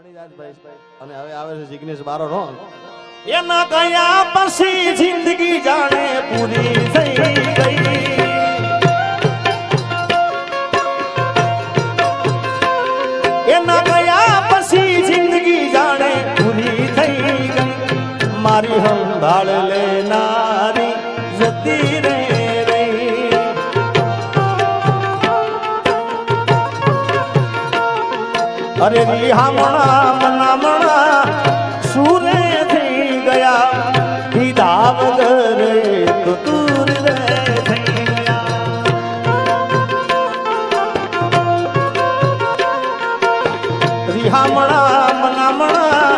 અને હવે આવે છે જિગ્નેશ બારો નો એના ગયા પછી જિંદગી જાણે પૂરી થઈ ગઈ. એના ગયા પછી જિંદગી જાણે પૂરી થઈ ગઈ. મારી સંભાળ લેનારી જતી રે રહી. અરે રિહામણા મનામણા સુરે થઈ ગયા. કીધા વગર તો દૂર રે થઈ ગયા. રિહામણા મનામણા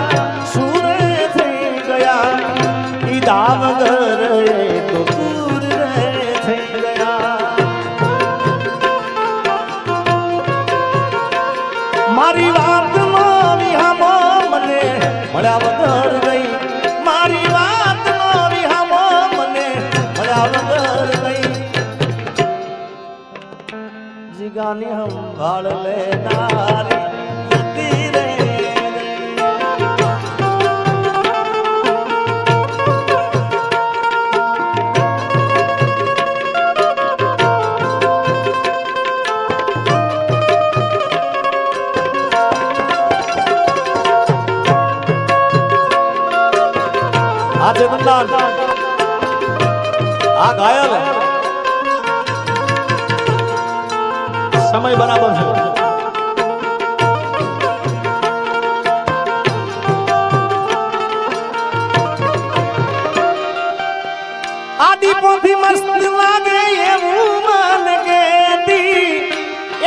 સુરે થઈ ગયા. કીધા વગર તો દૂર રે થઈ ગયા. મારી વાત નો વિહામો મને મળ્યા વગર ગઈ. મારી વાત નો વિહામો મને મળ્યા વગર ગઈ. જીગાની સંભાળ લેનારી જતી રે રહી. આજે બંદાન આ ઘાયલ સમય બરાબર છે. આદિ પોથી મસ્ત લાગે એવું મન કેતી.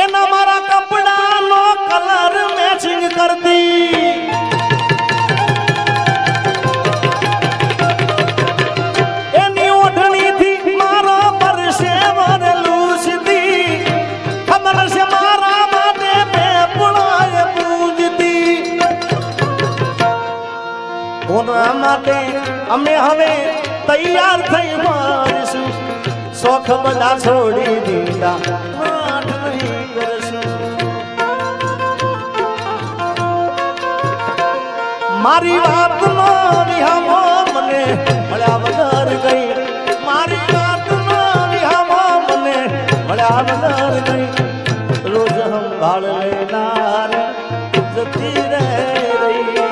એના મારા કપડાનો કલર મેચિંગ કરતી. માટે અમે હવે તૈયાર થઈ મારીશું. શોખ બધા છોડી દીધા આઠ નહીં કરશું. મારી વાત નો વિહામો મને મળ્યા વગર ગઈ. મારી વાત નો વિહામો મને મળ્યા વગર ગઈ. રોજ સંભાળ લેનાર જતી રે રહી.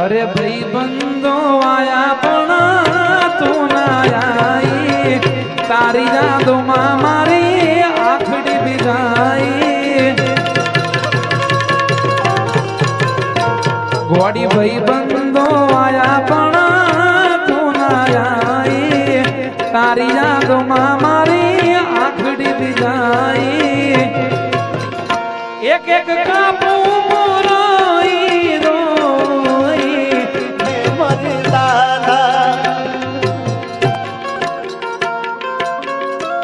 अरे भाई बंदो आया पण तू ना आई. तारी जादू मारी आखड़ी बिजाई. घोड़ी भाई बंदो आया पण तू ना आई. तारी जादू मारी आखड़ी बिजाई. एक एक कापू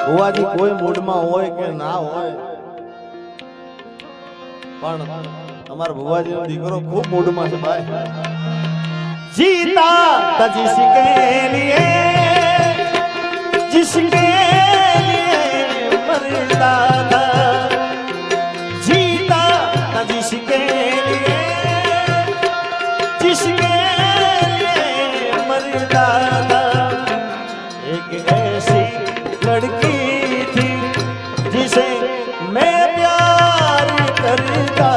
ભુવાજી કોઈ મૂડમાં હોય કે ના હોય પણ અમારા ભુવાજીનો દીકરો ખૂબ મૂડમાં છે ભાઈ. जीता जिसके लिए जिसके लिए मरता था. जीता जिसके लिए जिसके लिए मरता था. एक ऐसी लड़की थी जिसे मैं प्यार करता.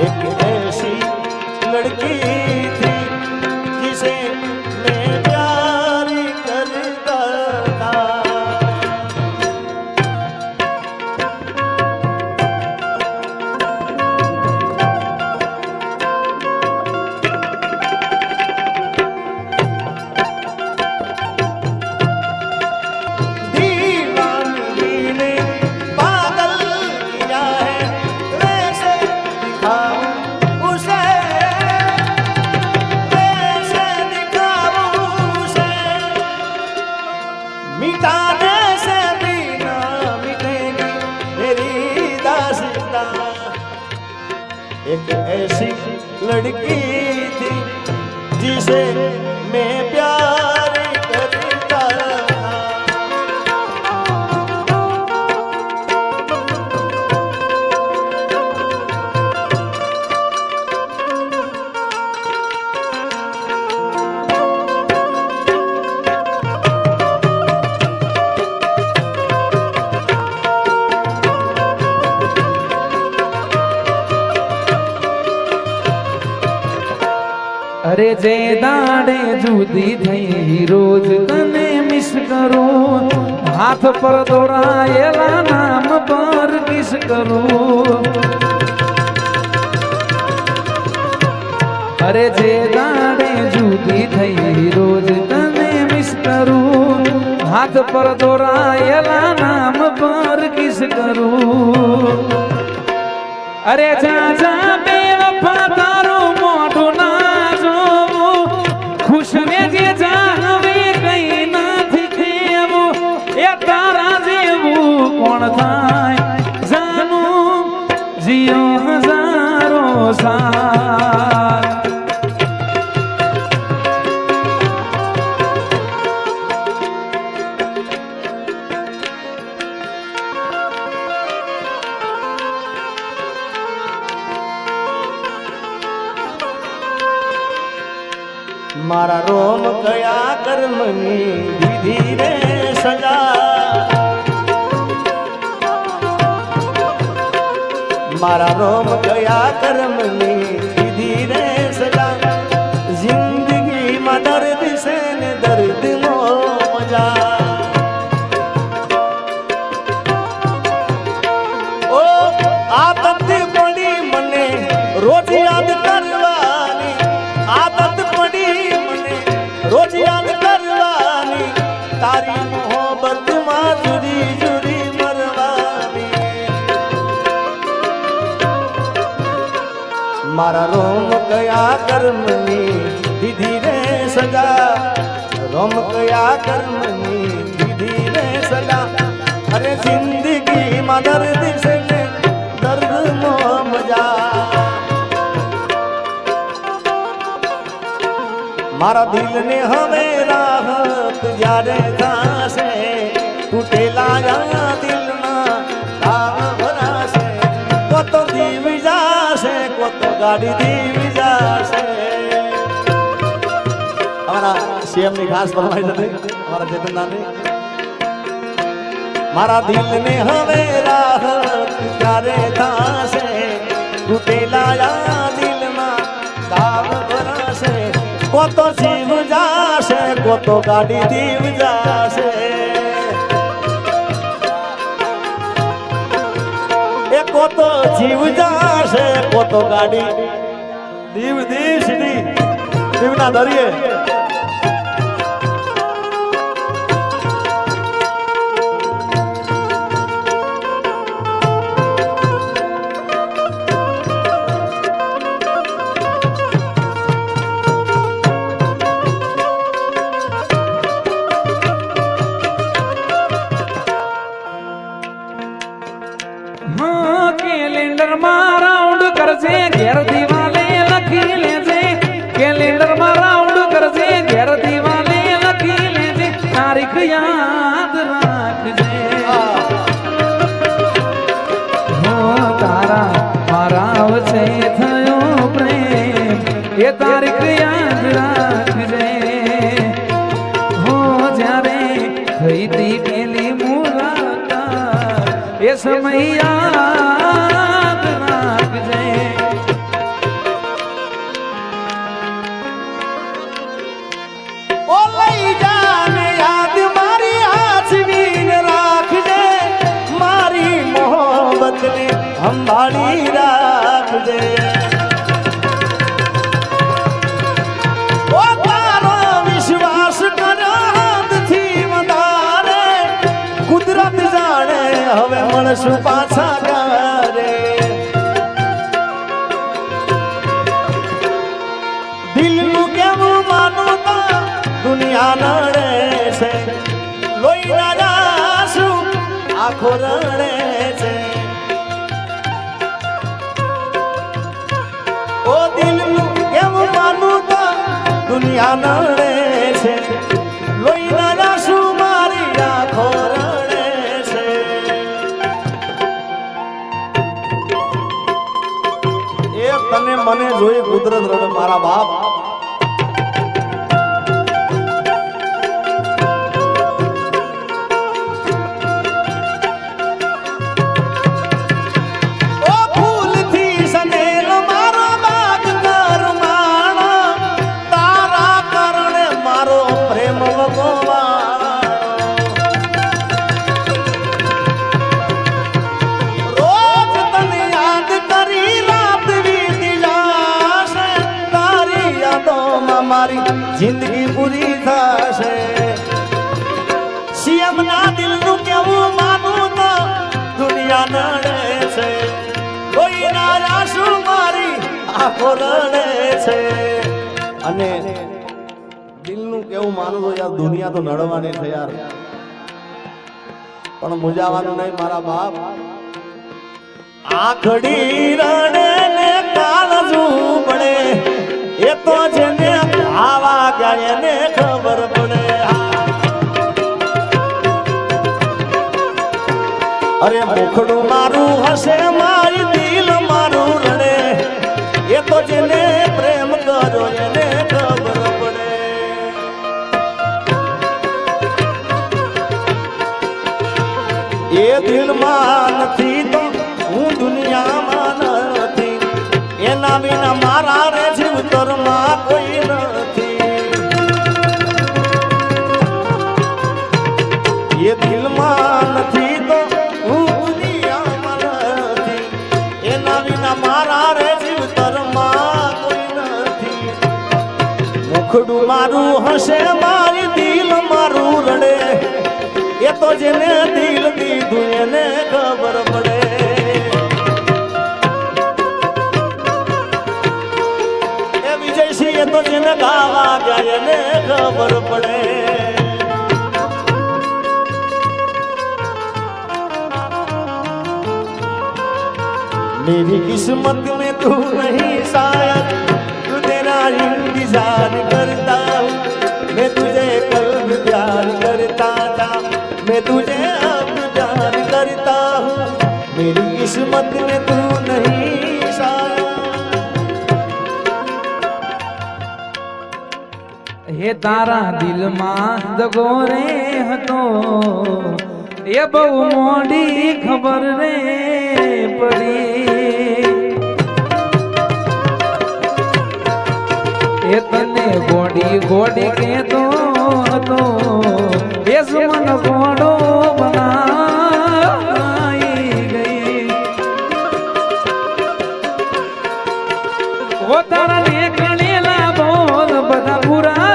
एक ऐसी लड़की थी जिसे मैं प्यार करता था. मिटाने से भी ना मिटेगी मेरी दास्तां। एक ऐसी लड़की थी जिसे मैं प्यार करता था। अरे जे दाड़े जुदी थई रोज तने मिस करूं, हाथ पर दोराયેલા नाम पर किस करूं। अरे जे दाड़े जुदी थई रोज तने मिस करूं, हाथ पर दोराયેલા नाम पर किस करूं। अरे जा जा बेवफा तारो मोढो ना खुश में जे जानवे कई नाथी खेवो ए तारा जेवू कोण थाय जानू जियो हजारों साल। मारा रोम कया कर्मनी विधि रे सजा। मारा रोम कया कर्मनी विधि रे सजा। जिंदगी में दर्द से ने दर्द नो मजा। ओ आदत पड़ी मने रोज याद करवानी। आदत पड़ी रोज याद करवानी। तारी मोहब्बत में जुरी जुरी मरवानी। मारा रोम कया कर्मनी विधि रे सजा। रोम कया कर्मनी विधि रे सजा। अरे जिंदगी में दर्द से दर्द नो मजा। मारा दिल ने हमें राहत जारे थासे। तूटेला या दिल ना भरा से। को तो दीव जासे को तो गाड़ी दीव जासे। हमारा सीएम ने खास फरमाइश दी हमारा चेतन ने। मारा दिल ने हमें राहत जारे थासे। तूटेला या दिल ना भरा से। को तो जीव जासे को तो गाड़ी दीव जासे। ए को तो जीव जासे को तो गाड़ी दीव दी सीधी दीव ना धरिए। कैलेंडर में राउंड कर जे घेर दीवाले लखी ले जे। कैलेंडर में राउंड कर जे घेर दीवाले लखी ले जे। तारीख याद राख जे। हो तारा मारा वचे थयो प्रेम ये तारीख याद राख जे। हो जारे थई ती पेली मुलाकात ये समय याद राख जे। ओ लई जाने याद मारी आसवीन राख जे। मारी मोहब्बत ने संभाली राख जे। ओ तारो विश्वास करो हाथ थी वधारे। कुदरत जाने हवे मणसु पाछा करे। दिल नु केवू मानू ता दुनिया नड़े से। लोईना આખો રડે છે ઓ દિલનું કેમ માનું તો દુનિયા નડે છે લોહીના આંસુ મારી આંખો રડે છે એ તને મને જોઈ કુદરત રડે મારા બાપ મારી જિંદગી પૂરી થશે શિયમના દિલનું કેવું માનું તો દુનિયા નડે છે કોઈના આંસુ મારી આંખો રડે છે અને દિલનું કેવું માનું તો યાર દુનિયા તો નડવાની છે યાર પણ મુજાવાનું નહીં મારા બાપ આખડી રડે ને કાળજું પડે એ તો જેને આવા ગયા એને ખબર પડે અરે મુખડું મારું હશે મારી દિલ મારું રડે એ તો જેને પ્રેમ કરો એને ખબર પડે એ દિલમાં નથી તો હું દુનિયામાં નથી એના વિના મારા રે જીવતરમાં કોઈ નથી એ દિલમાં નથી તો હું દુનિયામાં નથી એના વિના મારા રે જીવતરમાં કોઈ નથી મુખડું મારું હશે મારી દિલ મારું રડે એ તો જેને દિલ દીધું એને ખબર પડે એ તો જેને ગાવા ગયા એને ખબર પડે मेरी किस्मत में तू नहीं शायद तू तेरा इंतजार करता हूँ मैं तुझे कल भी प्यार करता था मैं तुझे अब प्यार करता हूँ मेरी किस्मत में तू नहीं शायद હે તારા દિલમાં દગો રે હતો એ બહુ મોડી ખબર રે પડી એ તને ગોડી ગોડી કેતો હતો એ મન ગોડો બનાઈ ગઈ ઓ તારા ને કણેલા બોલ બધા પૂરા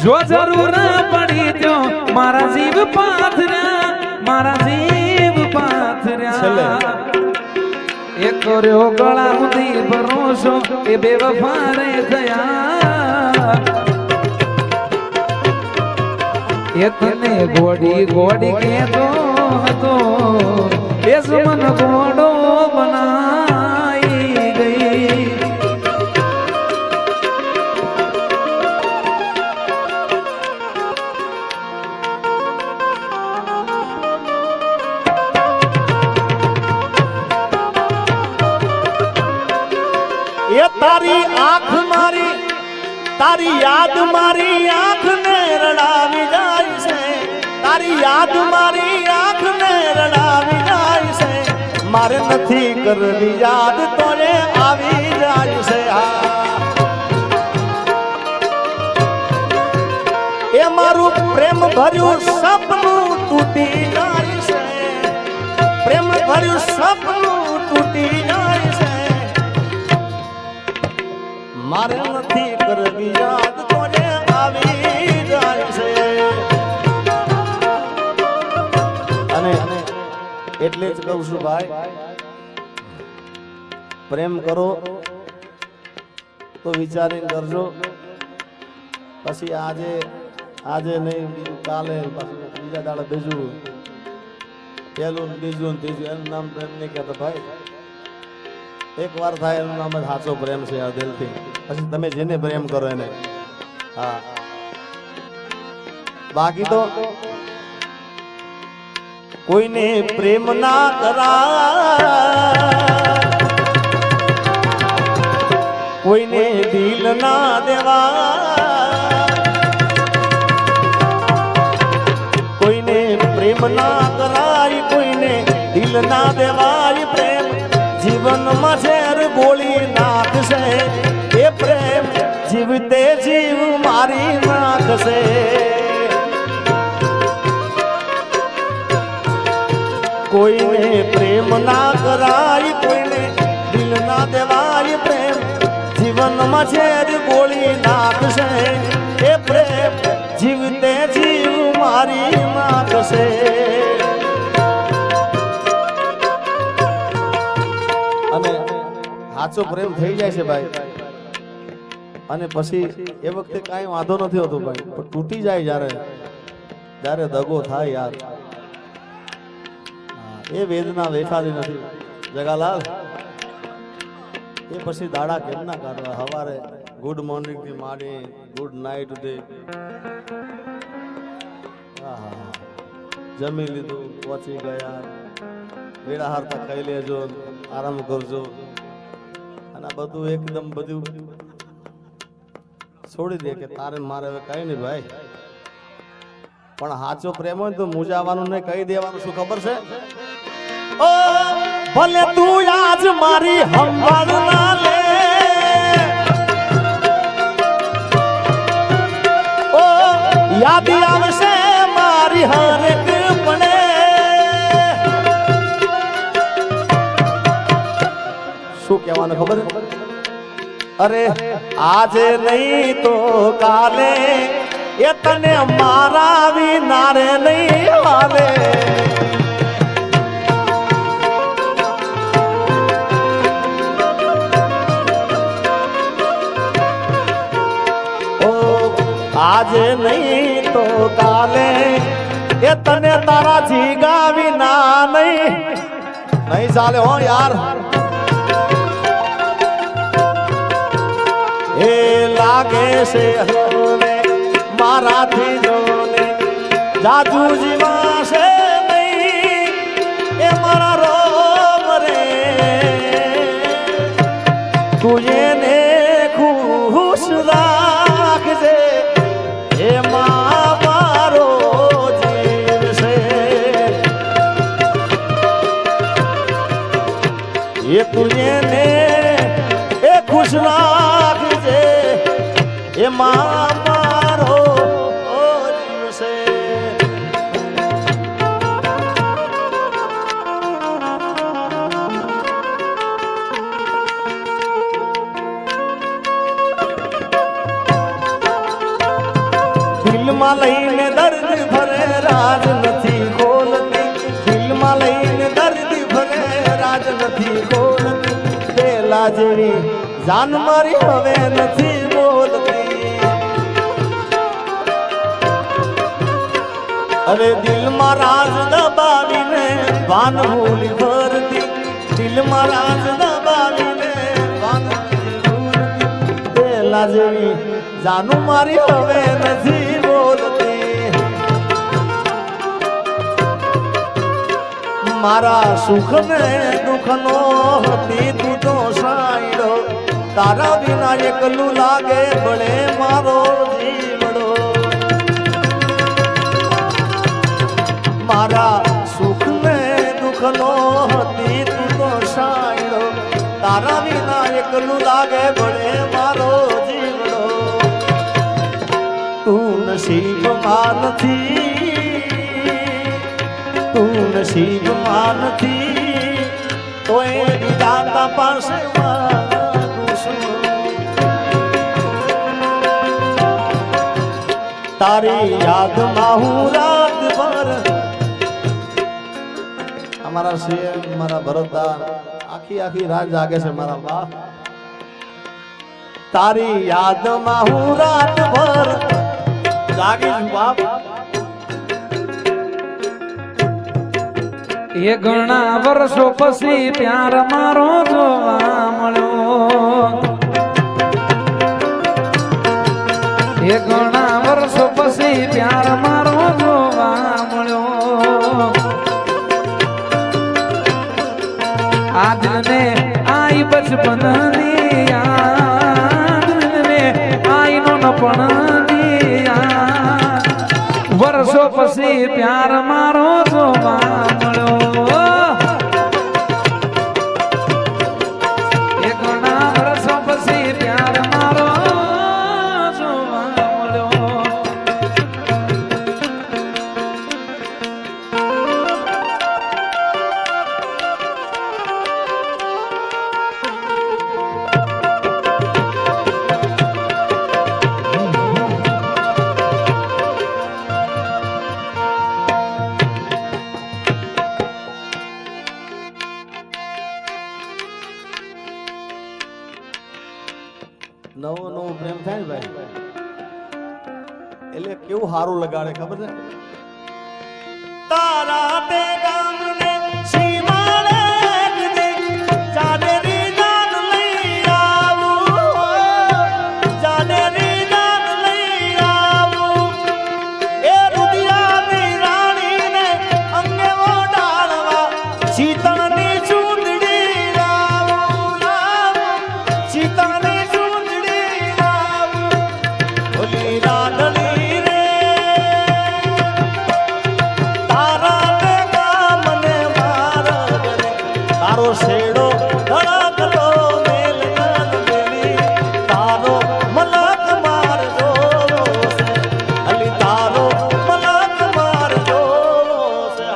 જો જરૂર પડી તો મારા જીવ પાથર્યા એ કર્યો ગળા સુધી ભરોસો એ બેવફા રે થયા એ તને ગોડી ગોડી કેતો હતો એ મન ગોડો બનાઈ ગઈ એ તારી આંખ મારી તારી યાદ મારી આંખ ને રડાવી જાય છે તારી યાદ મારી આંખ ને રડાવી જાય છે મારે નથી કરવી યાદ તોને આવી જાય છે એ મારું પ્રેમ ભર્યું સપનું તૂટી જાય છે પ્રેમ ભર્યું સપનું તૂટી જાય છે મારે નથી કરવી યાદ તોને આવી જાય છે અને એટલે જ કહું છું ભાઈ પ્રેમ કરો તો વિચારીને કરજો પછી આજે નહીં બીજું કાલે બીજા દાડે બીજું પેલું ને બીજું ને ત્રીજું એનું નામ પ્રેમ નહીં કહેતો ભાઈ. એક વાર થાય એનું નામ જ સાચો પ્રેમ છે આ દિલથી. પછી તમે જેને પ્રેમ કરો એને. હા, બાકી તો કોઈને પ્રેમ ના કરા, કોઈને દિલ ના દેવા, કોઈને પ્રેમ ના કરાય, કોઈને દિલ ના દેવાય. પ્રેમ જીવનમાં ઝેર ગોળી નાખશે, એ પ્રેમ જીવતે જીવ મારી નાખશે. કોઈને પ્રેમ ના કરાય, કોઈને દિલ ના દેવાય. પ્રેમ જીવનમાં ઝેર ગોળી નાખશે, એ પ્રેમ જીવતે જીવ મારી નાખશે. અને સાચો પ્રેમ થઈ જાય છે ભાઈ. અને પછી એ વખતે કાંઈ વાંધો નથી હોતો ભાઈ, પણ તૂટી જાય જ્યારે જ્યારે દગો થાય યાર, એ વેદના વેઠાતી નથી જગાલાલ. એ પછી દાડા કેમ ના કાઢવા? સવારે ગુડ મોર્નિંગ થી માંડી ગુડ નાઇટ સુધી જમી લીધું, પહોંચી ગયા, વેળા હારતા ખાઈ લેજો, આરામ કરજો, અને આ બધું એકદમ બધું છોડી દે કે તારે મારે હવે કઈ નહીં ભાઈ. પણ સાચો પ્રેમ હોય તો મૂંઝાવાનું નહીં, કહી દેવાનું. શું ખબર છે? ઓ ભલે તું આજ મારી સંભાળ ના લે, ઓ યાદ આવશે મારી હરેક પળે. શું કહેવાનું ખબર? અરે આજે નહીં તો કાલે, એ તને મારા વિનારે નહીં હાલે. આજે નહીં તો કાલે, એ તને તારા જીગા વિના નહીં ચાલે હો યાર. એ લાગે છે હવે મારાથી જોને જાદુ જીવાશે નહીં, એ મારા રોમ રે. તું એને ખુશ રાખજે, એમાં મારો જીવ છે. એ તું એને એ ખુશ રાખજે, એમાં મારો જીવ છે. દિલમાં લઈને દર્દ ભરે રાજ નથી ખોલતી, દિલમાં લઈને દર્દ ભરે રાજ નથી ખોલતી. પેલા જેવી જાન મારી હવે નથી બોલતી. અરે દિલમાં રાજ દબાવીને વાન ભૂલી ભરતી, દિલમાં રાજ દબાવીને વાન ભૂલી. પેલા જેવી જાનું મારી હવે નથી બોલતી. મારા સુખ ને દુઃખ નો હતી તું તો સાંયડો, તારા વિના એકલું લાગે ભલે મારો જીવડો. મારા સુખ ને દુઃખ નો હતી તું તો સાંયડો, તારા વિના એકલું લાગે ભલે મારો જીવડો. તું નસીબમાં નથી, તું નસીબમાં નથી, તોય દાતા પાસે માગું છું. તારી યાદમાં હું રાત ભર. અમારા સીએમ મારા ભરતદાર આખી આખી રાત જાગે છે મારા બા. તારી યાદમાં હું રાત ભર જાગીશ બાપ. એ ઘણા વર્ષો પછી પ્યાર મારો જોવા મળ્યો એ ઘણા વર્ષો પછી પ્યાર મારો જોવા મળ્યો આજ ને આઈ બચપનની યાદ ને આઈ નો નપણની યાદ વર્ષો પછી પ્યાર મારો જોવા મળ્યો એ ઘણા વર્ષો પછી પ્યાર મારો જોવા મળ્યો નવો નવો પ્રેમ થાય ને ભાઈ એટલે કેવું સારું લગાડે ખબર છે તારા તે ગામને સીમાડે જાનેરી જાન લઈ આવું જાનેરી જાન લઈ આવું એ રુદિયાની રાણીને અંગે ઓઢાડવા શીતળની ચૂંદડી લાવું લાવું શીતળની ચૂંદડી લાવું ઓલી રાધડી રે તારો શેડો ધડકતો મેલ મેલી તારો મલક માર જોવો છે અલી તારો મલક માર જોવો છે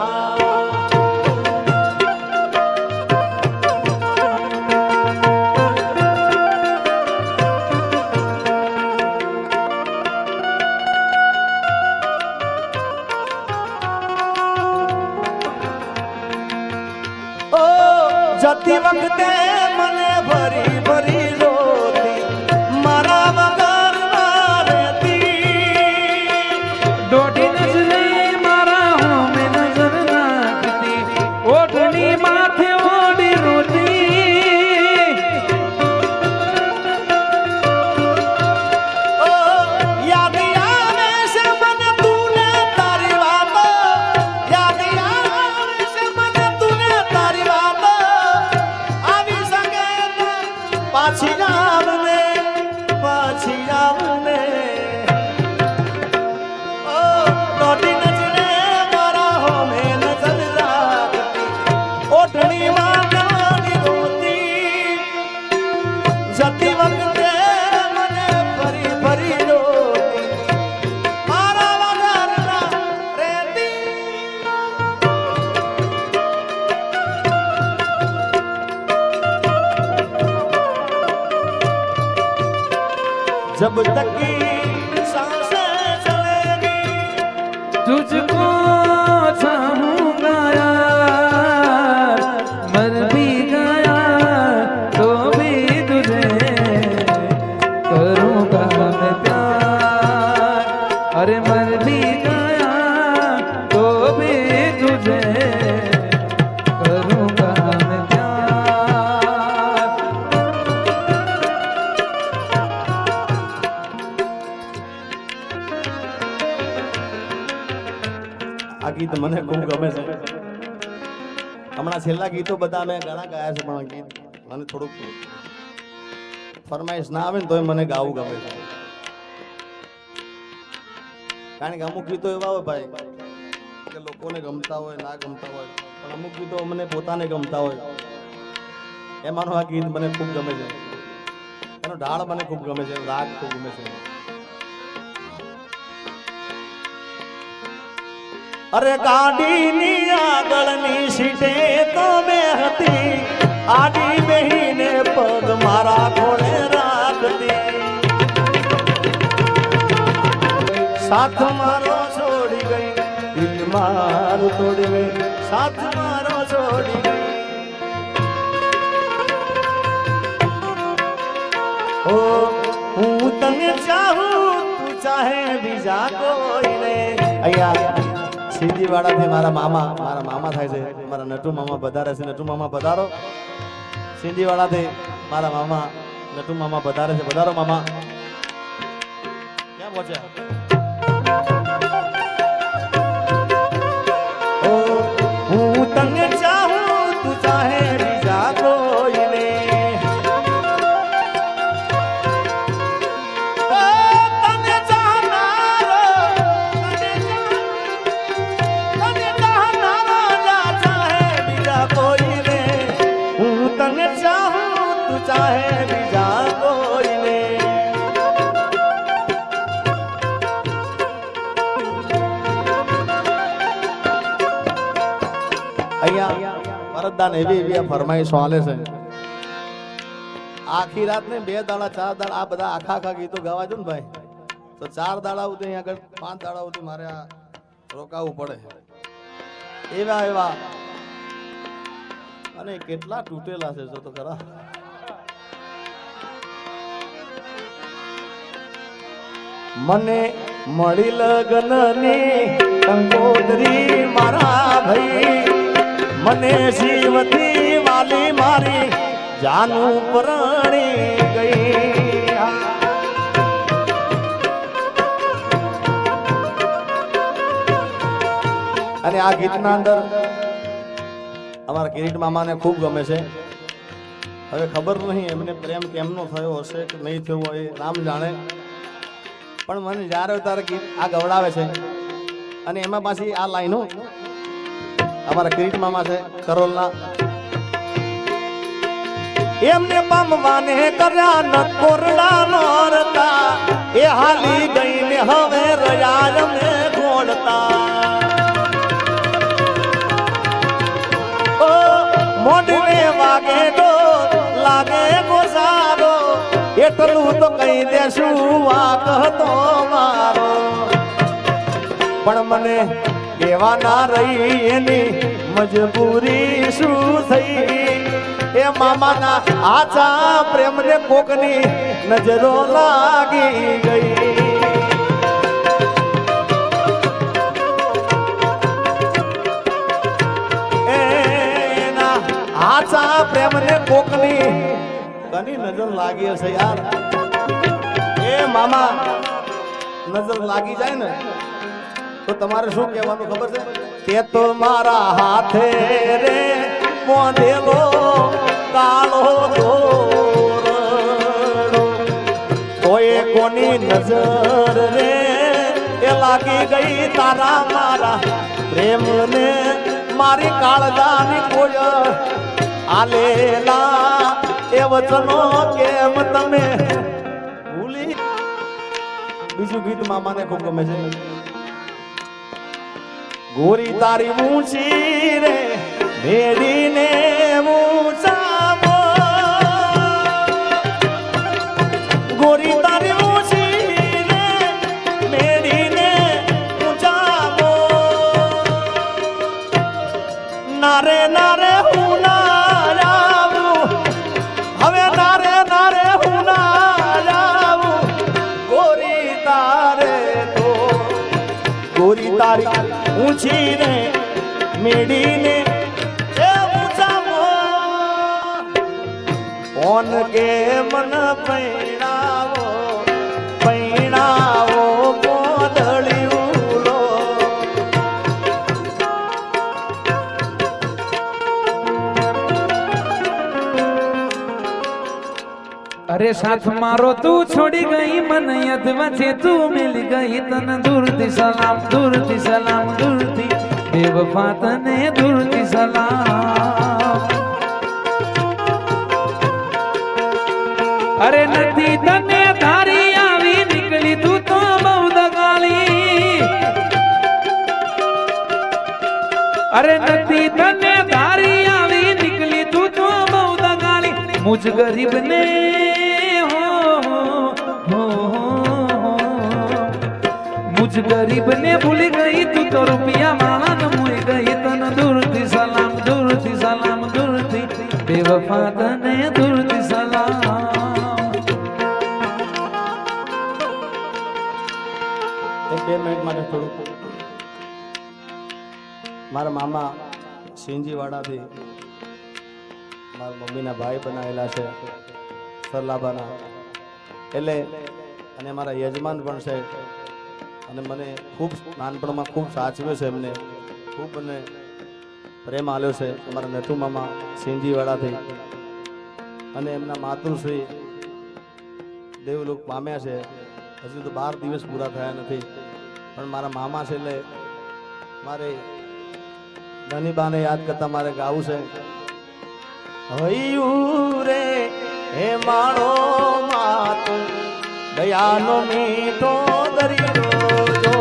જતી વખતે મને ભરી ભરી જોતી મારા વગર ના રહેતી દોઢી નજરે મારા હોમે નજર નાખતી ઓઢણી માથે ઓઢી રોતી ઓ યાદ આવે છે મને તુને તારી વાતો યાદ આવે છે મને તુને તારી વાતો આવી સંગે પાછી આવને ઓ દોઢી નજરે મારા હોમે નજર રાખતી ઓઢણી માં જવાની રોતી જતી વખતે મને ફરી ફરી રોતી મારા વગર ના રહેતી जब तक की सांसें चलेगी तुझको चाहूंगा यार मर भी गया तो भी तुझे करूंगा मैं प्यार अरे मर भी गया तो भी तुझे करूंगा मैं प्यार આ ગીત મને ખૂબ ગમે છે હમણાં છેલ્લા ગીતો બધા મેં ઘણા ગાયા છે પણ આ ગીત મને થોડુંક ફરમાઈશ ના આવે ને તોય મને ગાવું ગમે છે કારણ કે અમુક ગીતો એવા હોય ભાઈ કે લોકોને ગમતા હોય ના ગમતા હોય પણ અમુક ગીતો મને પોતાને ગમતા હોય એમાંનું આ ગીત મને ખૂબ ગમે છે એનો ઢાળ મને ખૂબ ગમે છે રાગ ખૂબ ગમે છે અરે ગાડીની આગળની સીટે તો બેહતી આડી બેહીને પગ મારા ખોળે રાખતી સાથ મારો છોડી ગઈ દિલ મારું તોડી ગઈ સાથ મારો છોડી ગઈ ઓ હું તને ચાહું તું ચાહે બીજા કોઈને અહીંયા સિંધીવાડાથી મારા મામા થાય છે, મારા નટુ મામા પધારે છે. નટુ મામા પધારો. સિંધીવાડાથી મારા મામા નટુ મામા પધારે છે. પધારો મામા. ક્યાં પહોંચ્યા? હું તને ચાહું તું ચાહે બીજા કોઈને. તને ચાહનારો જા ચાહે બીજા કોઈને. હું તને ચાહું તું ચાહે બીજા કોઈને. અહીંયા પરદાન એવી ફરમાઈશો આલે છે. આખી રાત ને 2 દાડા 4 દાડા આ બધા આખા ગીતો ગાવા જો ને ભાઈ, તો 4 દાડા સુધી અહીંયા આગળ 5 દાડા સુધી મારે આ રોકાવું પડે. એવા અને કેટલા તૂટેલા છે જો તો ખરા. મને મળી લગ્નની કંકોત્રી મારા ભાઈ. મને શિવથી વાલી મારી જાનું પરણી ગઈ. અને આ ગીતના અંદર અમારા કિરીટ મામાને ખૂબ ગમે છે. હવે ખબર નહીં એમને પ્રેમ કેમનો થયો હશે કે નહીં થયો હોય, રામ જાણે. પણ મને જ્યારે તારે ગીત આ ગવડાવે છે અને એમાં પાછી આ લાઈનો અમારા કિરીટ મામા છે કરોલના. એમને પામવાને કર્યા ન કોરડા નોરતા. એ હાલી ગઈને હવે રયા અમે ઘોડતા. ઓ મોઢે વાગે તો લાગે ગોસારો. એટલું તો કહી દેશું વાક હતો મારો. પણ મને કેવા ના રહી એની મજબૂરી શું થઈ. એ મામાના આચા પ્રેમને કોકની નજરો લાગી ગઈ. એના આચા પ્રેમને કોકની કની નજર લાગી હશે યાર. એ મામા નજર લાગી જાય ને તો તમારે શું કહેવાનું ખબર છે? તે તો મારા હાથે રે મોઢેલો કાળો દોરડો. તોય કોની નજર રે એ લાગી ગઈ તારા મારા પ્રેમને. મારી કાળજાની કોઈ આલેલા એ વચનો કેમ તમે ભૂલી. બીજું ગીત મામાને ખૂબ ગમે છે. ગોરી તારી ઊંચી રે મેડીને ઊંચા. ગોરી તારી ઊંચી રે મેડીને ઊંચા. નારે નારે હું ના આવું. હવે નારે હું ના આવું. ગોરી તારે તો ગોરી તારી ઊંચી રે મેડીને એ ઊંચા. કોન કે મન પૈણાવો પૈણાવો કોદળિયું લો. અરે સાથ મારો તું છોડી ગઈ મન યદ વચ્ચે તું મિલ ગઈ. તન દૂરથી સલામ દૂરથી સલામ દૂરથી બેવફા તને દૂરથી સલામ. અરે નથી તને તારી આવી નીકળી તું તો બહુ દગાળી. અરે નથી તને તારી આવી નીકળી તું તો બહુ દગાળી. મુझ ગરીબ ને मुझ गरीब ने भूल गई तू तो रुपया माला न मुई गई तन दूर थी सलाम दूर थी बेवफा तने दूर थी सलाम. એક બે મિનિટ માટે થોડું મારા મામા સિંજીવાડાથી મારા મમ્મીના ભાઈ બનાવેલા છે સરલાબાના, એટલે અને મારા યજમાન પણ છે અને મને ખૂબ નાનપણમાં ખૂબ સાચવે છે, એમને ખૂબ મને પ્રેમ આલ્યો છે અમારા નટુ મામા સિંજીવાડાથી. અને એમના માતૃશ્રી દેવલોક પામ્યા છે, હજુ તો 12 દિવસ પૂરા થયા નથી, પણ મારા મામા છે એટલે મારે ધનીબાને યાદ કરતા મારે ગાવું છે. હૈયું રે હે માણો માત દયાનો મીઠો દરિયો જો,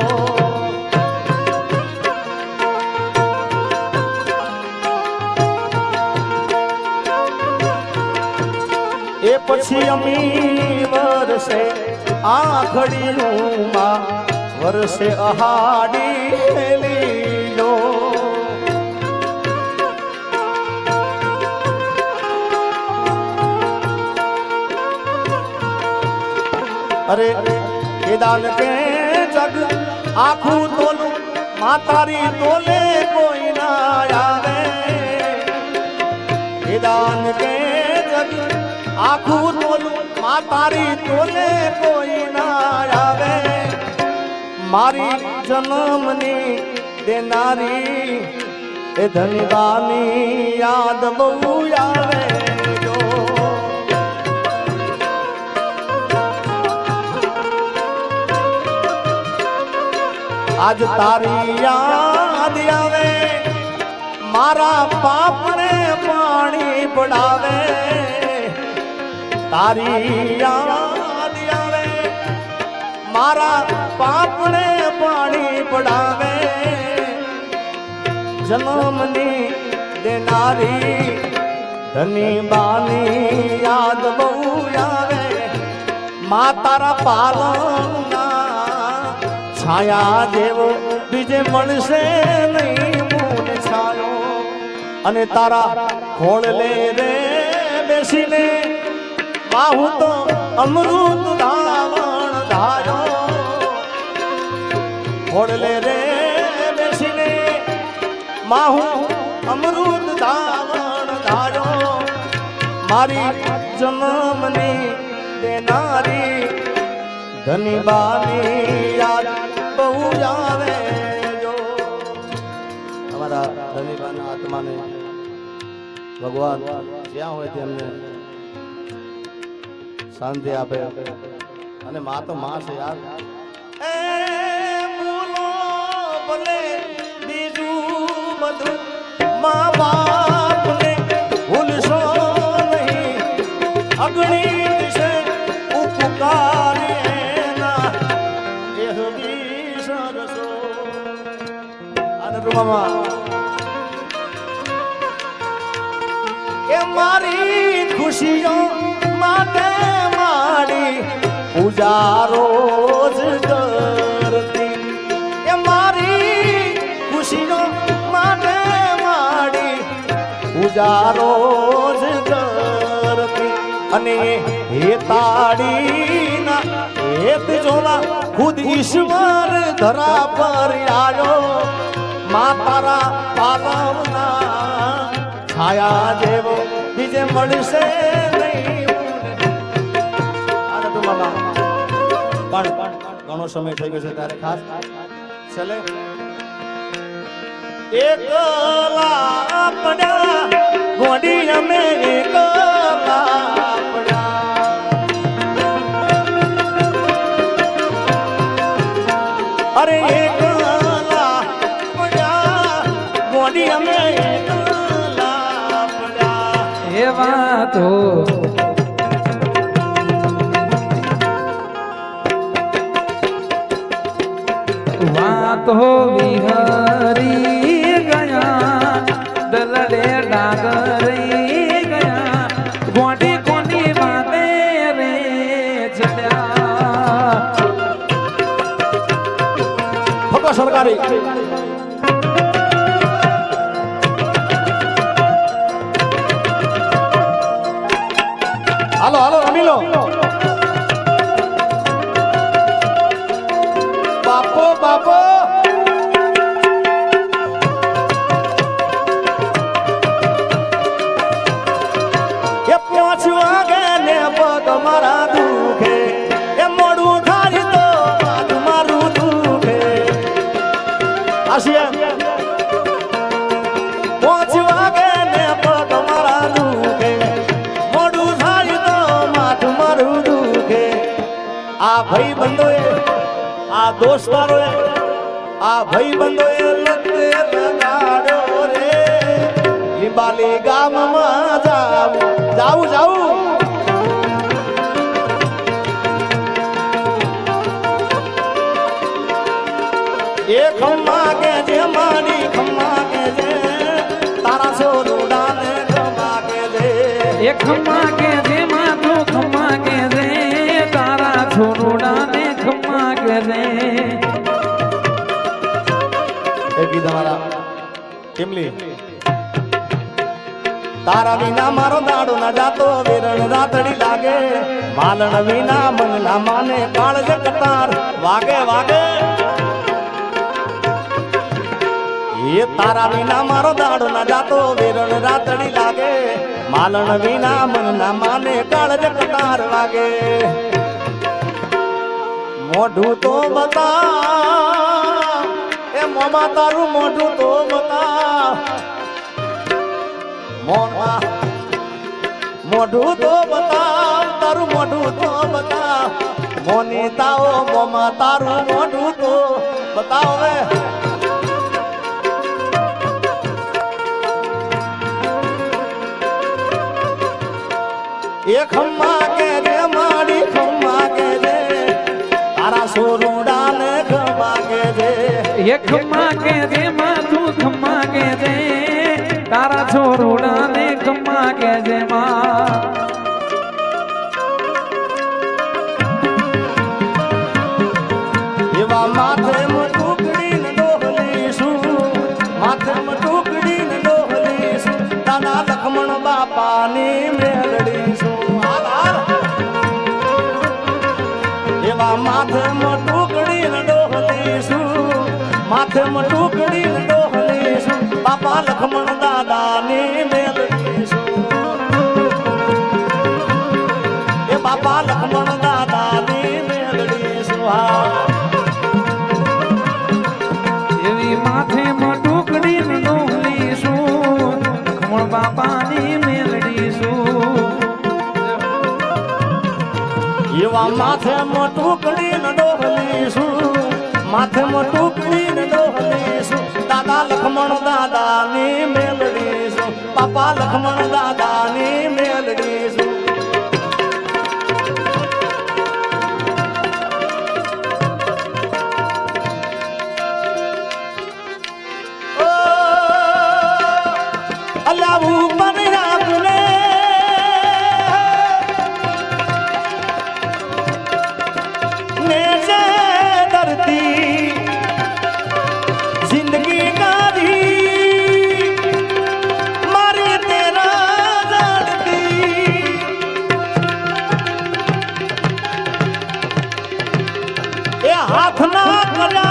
એ પછી અમી વરસે આખડીનું માં વરસે અહાડી લીલો. અરે કેદાન કે જગ આખું તોલું માતારી તોલે કોઈ ના આવે. કેદાન કે જગ આખું તોલું માતારી તોલે કોઈ ના આવે. મારી જન્મની દેનારી એ ધનબાની યાદ બહુ આવે. આજ તારી યાદ આવે મારા પાપને પાણી પડાવે. તારી યાદ આવે મારા પાપને પાણી પડાવે. જન્મની દેનારી ધની બાની યાદ બહુ આવે. મા તારા પાલનના છાયા જેવો બીજે મળશે નહીં મૂન છાયો. અને તારા ખોળલે રે બેસીને બાહુ તો અમૃત ધાવણ ધાયો. ખોળલે રે બેસીને બાહુ અમૃત ધાવણ ધાયો. મારી જન્મની દેનારી ધનબાની યાદ બહુ આવે જો. અમારા ધનીબાના આત્માને ભગવાન જ્યાં હોય તેમને શાંતિ આપે. અને માં તો માં છે યાર. એ બોલો ભલે બીજું બધું મા બાપને ભૂલશો નહીં. અગણિત છે ઉપકારે એ મારી ખુશીઓ માટે મારી પૂજા રોજ કરતી. એ મારી ખુશીઓ માટે મારી પૂજા રોજ કરતી. અને હે તાડીના હેત જોવા ખુદ ઈશ્વર ધરા પર આવ્યો. મા તારા પાલવના છાયા જેવો બીજે મળશે નહીં. પણ ઘણો સમય થઈ ગયો છે ત્યારે ખાસ ચલે એકલા પડ્યા ગોડી અમે એકલા પડ્યા. અરે એકલા પડ્યા ગોડી અમે એકલા પડ્યા. એવા તો વાતો વિહરી ગયા દલડે ડાગરી ગયા. ગોડી કોની વાતે રે ચડ્યા. ફોટો સરકારી હાલો હાલો રમી લો. બાપો બાપો આ ભાઈ બંધોએ આ દોસ્તારોએ આ ભાઈ બંધોએ લતે લગાડ્યો રે લીંબાલી ગામમાં જાવું જાવું એ ખમ્મા કે જે મારી ખમ્મા કે જે તારા સોરુડાને ખમ્મા કે જે એ ખમ્મા કે જે માથું ખમ્મા કે જે તારા છોરુડાને ખમ્મા કે જે એ ગીત અમારા કેમલી તારા વિના મારો દાડો ના જાતો વેરણ રાતડી લાગે માલણ વિના મન ના માને કાળજ કટાર વાગે વાગે એ તારા વિના મારો દાડો ના જાતો વેરણ રાતડી લાગે માલણ વિના મન ના માને કાળજ કટાર વાગે મોઢું તો બતા એ મોમાં તારું મોઢું તો બતા મોનમાં મોઢું તો બતા તારું મોઢું તો બતા મોની તાઓ મોમાં તારું મોઢું તો બતાવો હવે એ ખમ્મા કે રે મારી ખમ્મા કે રે તારા સોરુડાને ખમ્મા કે રે એ ખમ્મા કે જે માથું ખમ્મા કે જે તારા છોરુડાને ખમ્મા કે જે માં એવા માથે ટુકડી ને ડોહલીશું માથે ટુકડી ને ડોહલીશું તાના લખમણ બાપાની મેલડીશું હાલ હાલ એવા માથે ટુકડી ને ડોહલીશું માથે ટુકડી ને ડોહલીશું બાપા લખમણ દાદાની મેલડીશું એ બાપા લખમણ દાદાની મેલડીશું હા એવી માથે ટુકડી ને ડોહલીશું ખમણ બાપાની મેલડીશું એવા માથે ટુકડી ને ડોહલીશું માથે ટુકડી ને ડોહલીશું દાદા લખમણ દાદાની મેલડીશું બાપા લખમણ દાદાની મેલડીશું ઓ અલ્લાહ ઉપર રાખને नेज़े धरती जिंदगी गारी मारे तेरा धरती ए हाथ ना करा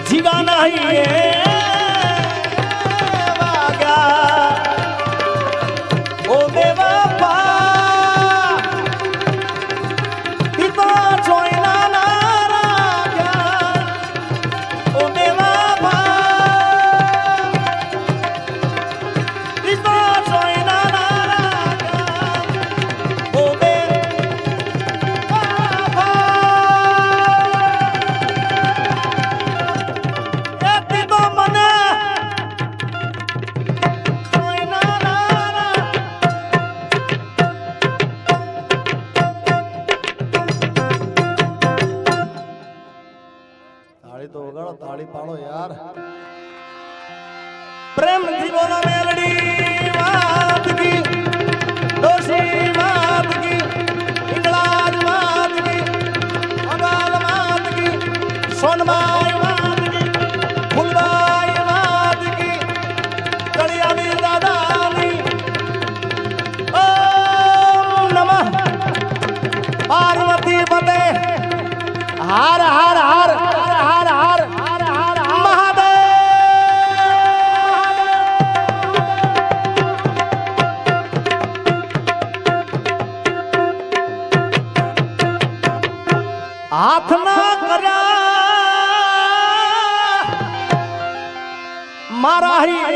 जीवा नहीं ओ देवा તાળી તો વગાડો તાળી પાડો યાર પ્રેમ થી બોલો મેલડી વાત કી દોશી વાત કી ઇંગલાજ વાત કી અગાલ વાત કી સોનબાઈ વાત કી ફૂલબાઈ વાત કી કળિયાની દાદાની ઓમ નમઃ પાર્વતી પતે હાર હાર હાર હાર હાર હાર હાર મહાદેવ હાથ ના કર્યા મારા હી